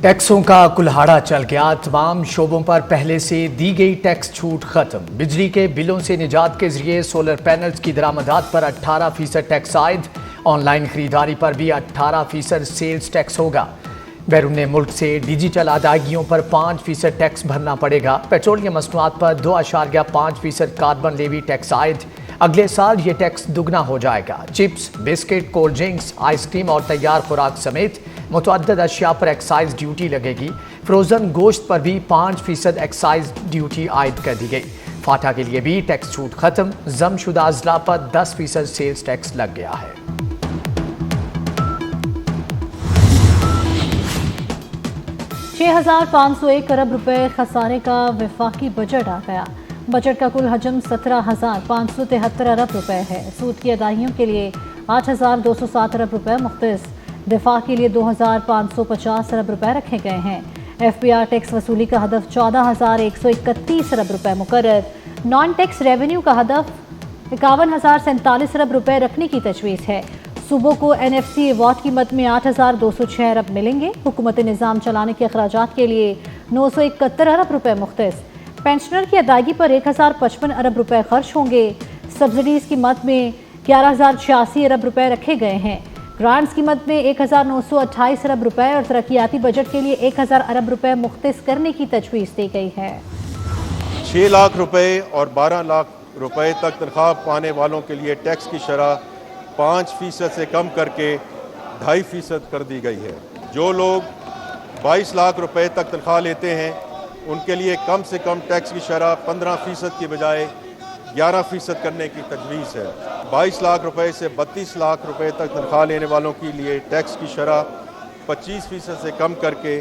टैक्सों का कुल्हाड़ा चल गया। तमाम शोबों पर पहले से दी गई टैक्स छूट खत्म। बिजली के बिलों से निजात के जरिए सोलर पैनल्स की दरामदात पर 18% टैक्स आयद। ऑनलाइन खरीदारी पर भी 18% सेल्स टैक्स होगा। बैरून मुल्क से डिजिटल अदायगियों पर 5% टैक्स भरना पड़ेगा। पेट्रोलियम मसनूआत पर 2.5% कार्बन लेवी टैक्स आयद। अगले साल ये टैक्स दुगना हो जाएगा। Chips, biscuit, cold drinks, ice cream और तैयार खुराक समेत मुतअद्दिद अशिया पर एक्साइज ड्यूटी लगेगी। फ्रोजन गोश्त पर भी 5% एक्साइज ड्यूटी आयद कर दी गई। फाटा के लिए भी टैक्स छूट खत्म। जमशुदा अजला पर 10% सेल्स टैक्स लग गया है। $6,501 अरब रुपए खसारे का वफाकी बजट आ गया। बजट का कुल हजम 17,573 अरब रुपए है। सूद की अदायगियों के लिए 8,207 अरब रुपए मुख्तस। दिफा के लिए 2,550 अरब रुपए रखे गए हैं। FBR टैक्स वसूली का हदफ 14,131 अरब रुपए मुकर्रर। नॉन टैक्स रेवेन्यू का हदफ 51,047 अरब रुपए रखने की तजवीज़ है। सूबों को NFC अवार्ड की मद में 8,206 अरब मिलेंगे। हुकूमत निज़ाम चलाने के अखराजात के लिए 971 अरब रुपए मुख्तस। पेंशनर की अदायगी पर 1,055 अरब रुपए खर्च होंगे। सब्सिडीज़ की मद में 11,086 अरब रुपए रखे गए हैं। ग्रांट्स की मद में 1,928 अरब रुपए और तरक्याती बजट के लिए 1,000 अरब रुपए मुख्तस करने की तजवीज़ दी गई है। 6 लाख रुपए और 12 लाख रुपए तक तनख्वाह पाने वालों के लिए टैक्स की शरह 5% से कम करके 2.5% कर दी गई है। जो लोग 22 लाख रुपए तक तनख्वाह लेते हैं उनके लिए कम से कम टैक्स की शरह 15% की बजाय 11% करने की तजवीज़ है। 22 लाख रुपए से 32 लाख रुपए तक तनख्वाह लेने वालों के लिए टैक्स की शरह 25% से कम करके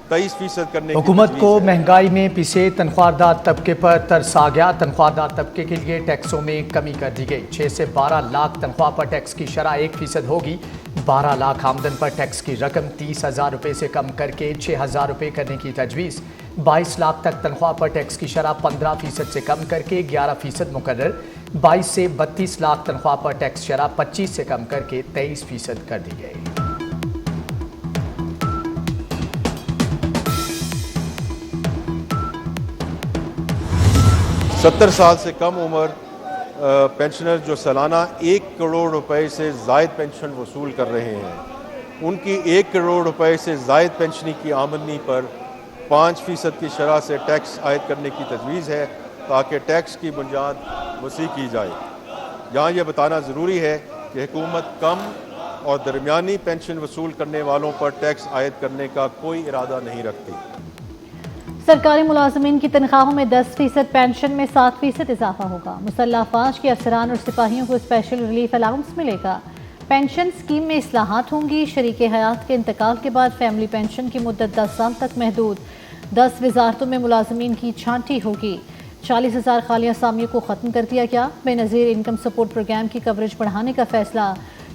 23% करने की हुकूमत को तजवीज़ है। महंगाई में पिसे तनख्वाहदार तबके पर तरस आ गया। तनख्वाहदार तबके के लिए टैक्सों में कमी कर दी गई। 6 से 12 लाख तनख्वाह पर टैक्स की शरह 1% होगी। 12 लाख आमदन पर टैक्स की रकम 30,000 रुपये से कम करके 6,000 रुपये करने की तजवीज़। 22 लाख तक तनख्वाह पर टैक्स की शरह 15% से कम करके 11% मुकर्रर। 22 से 32 लाख तनख्वाह पर टैक्स शरह 25 से कम करके 23% कर दी गई। सत्तर साल से कम उम्र पेंशनर जो सालाना 1 करोड़ रुपए से ज़ायद पेंशन वसूल कर रहे हैं उनकी 1 करोड़ रुपए से ज़ायद पेंशनी की आमदनी पर 5% की शरह से टैक्स आयद करने की तजवीज़ है ताकि टैक्स की बुनियाद वसी की जाए। यहाँ यह बताना ज़रूरी है कि हुकूमत कम और दरमियानी पेंशन वसूल करने वालों पर टैक्स आयद करने का कोई इरादा नहीं रखती। सरकारी मुलाजमीन की तनख्वाहों में 10%, पेंशन में 7% इजाफा होगा। मुसल्लह अफवाज के अफसरान और सिपाहियों को स्पेशल रिलीफ अलाउंस मिलेगा। पेंशन स्कीम में इस्लाहात होंगी। शरीक हयात के इंतकाल के बाद फैमिली पेंशन की मुद्दत 10 साल तक महदूद। 10 वजारतों में मुलाजमीन की छांटी होगी। 40,000 खाली असामियों को ख़त्म कर दिया गया। बेनज़ीर इनकम सपोर्ट प्रोग्राम की कवरेज बढ़ाने का फैसला।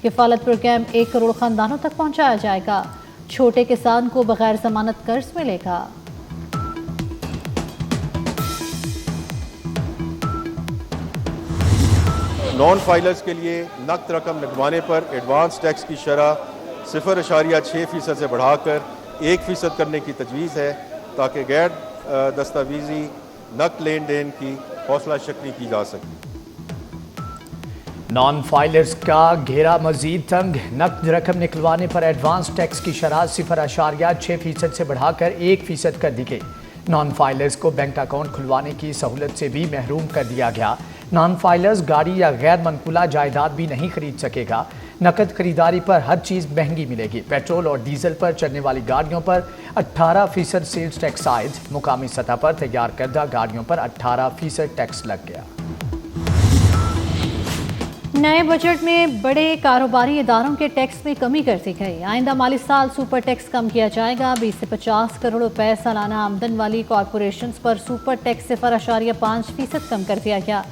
किफ़ालत प्रोग्राम 1 करोड़ ख़ानदानों तक पहुँचाया जाएगा। छोटे किसान को बगैर जमानत कर्ज मिलेगा। नॉन फाइलर्स के लिए नकद रकम लगवाने पर एडवांस टैक्स की शरह 0.6% से बढ़ाकर 1% करने की तजवीज़ है ताकि गैर दस्तावेजी नकद लेन देन की हौसला शक्ति की जा सके। नॉन फाइलर्स का घेरा मजीद तंग। नकद रकम निकलवाने पर एडवांस टैक्स की शरह 0.6% से बढ़ाकर 1% कर दी गई। नॉन फाइलर्स को बैंक अकाउंट खुलवाने की सहूलत से भी महरूम कर दिया गया। नॉन फाइलर्स गाड़ी या गैर मनकुला जायदाद भी नहीं खरीद सकेगा। नकद खरीदारी पर हर चीज़ महंगी मिलेगी। पेट्रोल और डीजल पर चलने वाली गाड़ियों पर 18% सेल्स टैक्स आयद। मुकामी सतह पर तैयार करदा गाड़ियों पर 18% टैक्स लग गया। नए बजट में बड़े कारोबारी इदारों के टैक्स में कमी कर दी गई। आइंदा माली साल सुपर टैक्स कम किया जाएगा। 20 से 50 करोड़ रुपए सालाना आमदन वाली कॉरपोरेशंस पर सुपर टैक्स 0.5% कम कर दिया गया।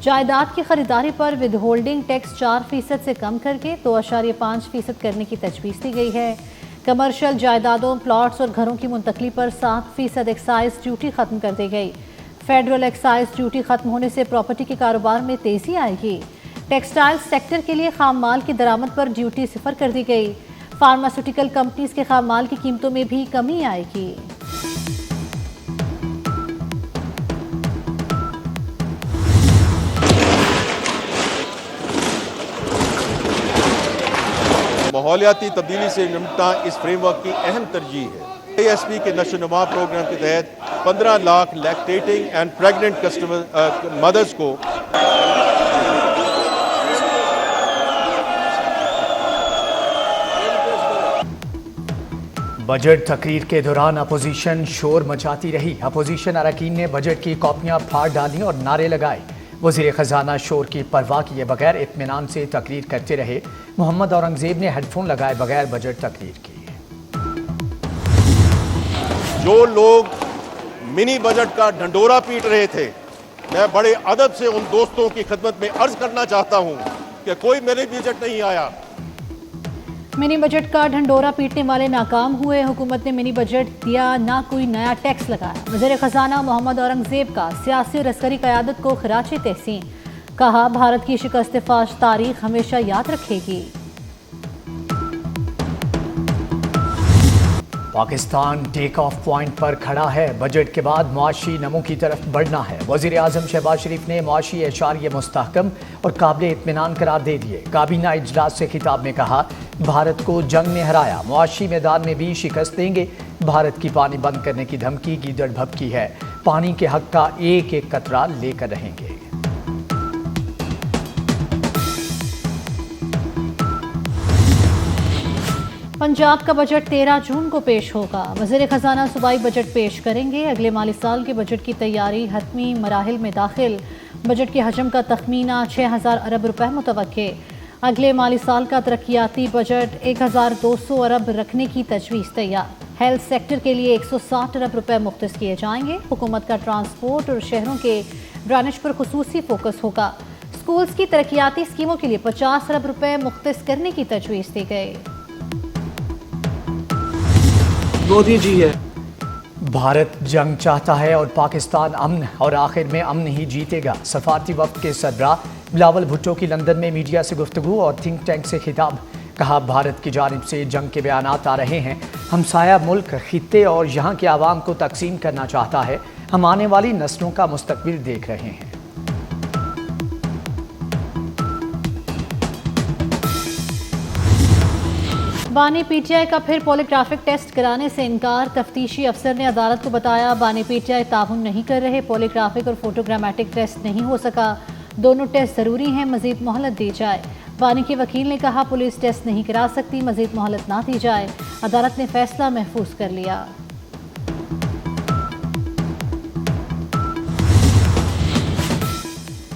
जायदाद की खरीदारी पर विद होल्डिंग टैक्स 4% से कम करके 2.5% करने की तजवीज़ दी गई है। कमर्शियल जायदादों, प्लॉट्स और घरों की मुंतकली पर 7% एक्साइज ड्यूटी ख़त्म कर दी गई। फेडरल एक्साइज ड्यूटी ख़त्म होने से प्रॉपर्टी के कारोबार में तेज़ी आएगी। टेक्सटाइल सेक्टर के लिए खाम माल की दरामद पर ड्यूटी 0 कर दी गई। فارماسیوٹیکل کمپنیز کے خام مال کی قیمتوں میں بھی کمی آئے گی۔ ماحولیاتی تبدیلی سے نمٹنا اس فریم ورک کی اہم ترجیح ہے۔ ASP کے نشو و نما پروگرام کے تحت 15 لاکھ لیکٹیٹنگ اینڈ پریگننٹ مدرز کو بجٹ تقریر کے دوران اپوزیشن شور مچاتی رہی۔ اپوزیشن اراکین نے بجٹ کی کاپیاں پھاڑ ڈالیں اور نعرے لگائے۔ وزیر خزانہ شور کی پرواہ کیے بغیر اطمینان سے تقریر کرتے رہے۔ محمد اورنگزیب نے ہیڈ فون لگائے بغیر بجٹ تقریر کی۔ جو لوگ منی بجٹ کا ڈھنڈورا پیٹ رہے تھے، میں بڑے ادب سے ان دوستوں کی خدمت میں عرض کرنا چاہتا ہوں کہ کوئی میرے بجٹ نہیں آیا۔ منی بجٹ کا ڈھنڈورا پیٹنے والے ناکام ہوئے۔ حکومت نے منی بجٹ دیا، نہ کوئی نیا ٹیکس لگایا۔ وزیر خزانہ محمد اورنگزیب کا سیاسی اور عسکری قیادت کو خراج تحسین، کہا بھارت کی شکست فاش تاریخ ہمیشہ یاد رکھے گی۔ پاکستان ٹیک آف پوائنٹ پر کھڑا ہے۔ بجٹ کے بعد معاشی نمو کی طرف بڑھنا ہے۔ وزیر اعظم شہباز شریف نے معاشی اعشاریے مستحکم اور قابل اطمینان قرار دے دیے۔ کابینہ اجلاس سے خطاب میں کہا بھارت کو جنگ میں ہرایا، معاشی میدان میں بھی شکست دیں گے۔ بھارت کی پانی بند کرنے کی دھمکی گیدڑ بھبکی ہے، پانی کے حق کا ایک ایک قطرہ لے کر رہیں گے۔ پنجاب کا بجٹ 13 جون کو پیش ہوگا۔ وزیر خزانہ صوبائی بجٹ پیش کریں گے۔ اگلے مالی سال کے بجٹ کی تیاری حتمی مراحل میں داخل۔ بجٹ کے حجم کا تخمینہ 6000 ارب روپے متوقع۔ اگلے مالی سال کا ترقیاتی بجٹ 1200 ارب رکھنے کی تجویز تیار۔ ہیلتھ سیکٹر کے لیے 160 ارب روپے مختص کیے جائیں گے۔ حکومت کا ٹرانسپورٹ اور شہروں کے ڈرینیج پر خصوصی فوکس ہوگا۔ سکولز کی ترقیاتی اسکیموں کے لیے 50 ارب روپے مختص کرنے کی تجویز دی گئی۔ مودی جی ہے۔ بھارت جنگ چاہتا ہے اور پاکستان امن، اور آخر میں امن ہی جیتے گا۔ سفارتی وفد کے سربراہ بلاول بھٹو کی لندن میں میڈیا سے گفتگو اور تھنک ٹینک سے خطاب، کہا بھارت کی جانب سے جنگ کے بیانات آ رہے ہیں۔ ہمسایہ ملک خطے اور یہاں کے عوام کو تقسیم کرنا چاہتا ہے۔ ہم آنے والی نسلوں کا مستقبل دیکھ رہے ہیں۔ بانی پی ٹی آئی کا پھر پولیگرافک ٹیسٹ کرانے سے انکار۔ تفتیشی افسر نے عدالت کو بتایا بانی پی ٹی آئی تعاون نہیں کر رہے، پولیگرافک اور فوٹوگرامیٹک ٹیسٹ نہیں ہو سکا، دونوں ٹیسٹ ضروری ہیں، مزید مہلت دی جائے۔ بانی کے وکیل نے کہا پولیس ٹیسٹ نہیں کرا سکتی، مزید مہلت نہ دی جائے۔ عدالت نے فیصلہ محفوظ کر لیا۔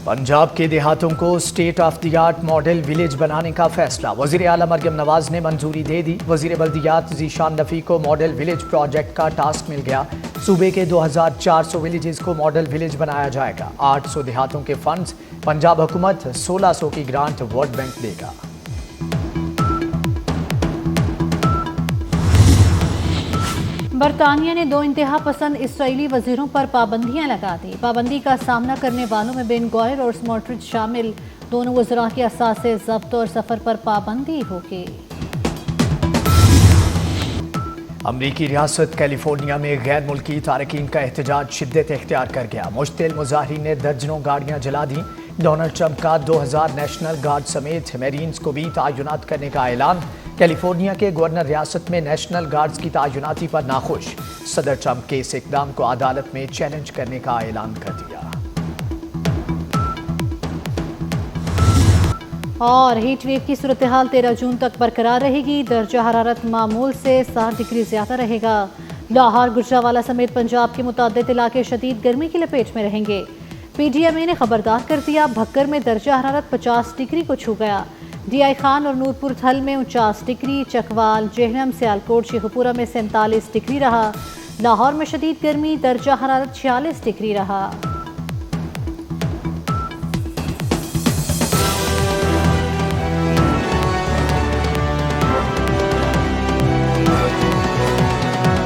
پنجاب کے دیہاتوں کو state of the art model village بنانے کا فیصلہ، وزیر اعلیٰ مریم نواز نے منظوری دے دی۔ وزیر بلدیات ذیشان نفی کو ماڈل ولیج پروجیکٹ کا ٹاسک مل گیا۔ صوبے کے 2400 ولیجز کو ماڈل ولیج بنایا جائے گا۔ 800 دیہاتوں کے فنڈز پنجاب حکومت، 1600 کی گرانٹ ورلڈ بینک دے گا۔ برطانیہ نے 2 انتہا پسند اسرائیلی وزیروں پر پابندیاں لگا دی۔ پابندی کا سامنا کرنے والوں میں بین گوئر اور سموٹرچ شامل۔ دونوں وزراء کے اثاثے ضبط اور سفر پر پابندی ہوگی۔ امریکی ریاست کیلیفورنیا میں غیر ملکی تارکین کا احتجاج شدت اختیار کر گیا۔ مشتعل مظاہرین نے درجنوں گاڑیاں جلا دیں۔ ڈونلڈ ٹرمپ کا 2000 نیشنل گارڈ سمیت میرینز کو بھی تعینات کرنے کا اعلان۔ کیلیفورنیا کے گورنر ریاست میں نیشنل گارڈز کی تعیناتی پر ناخوش۔ صدر ٹرمپ کے اس اقدام کو عدالت میں چیلنج کرنے کا اعلان کر دیا۔ اور ہیٹ ویو کی صورتحال 13 جون تک برقرار رہے گی۔ درجہ حرارت معمول سے 7 ڈگری زیادہ رہے گا۔ لاہور، گجرانوالہ سمیت پنجاب کے متعدد علاقے شدید گرمی کی لپیٹ میں رہیں گے۔ پی ڈی ایم اے نے خبردار کر دیا، بھکر میں درجہ حرارت 50 ڈگری کو چھو گیا۔ ڈی آئی خان اور نورپور تھل میں 49 ڈگری، چکوال، جہلم، سیالکوٹ، شیخو پورہ میں 47 ڈگری رہا۔ لاہور میں شدید گرمی، درجہ حرارت 46 ڈگری رہا۔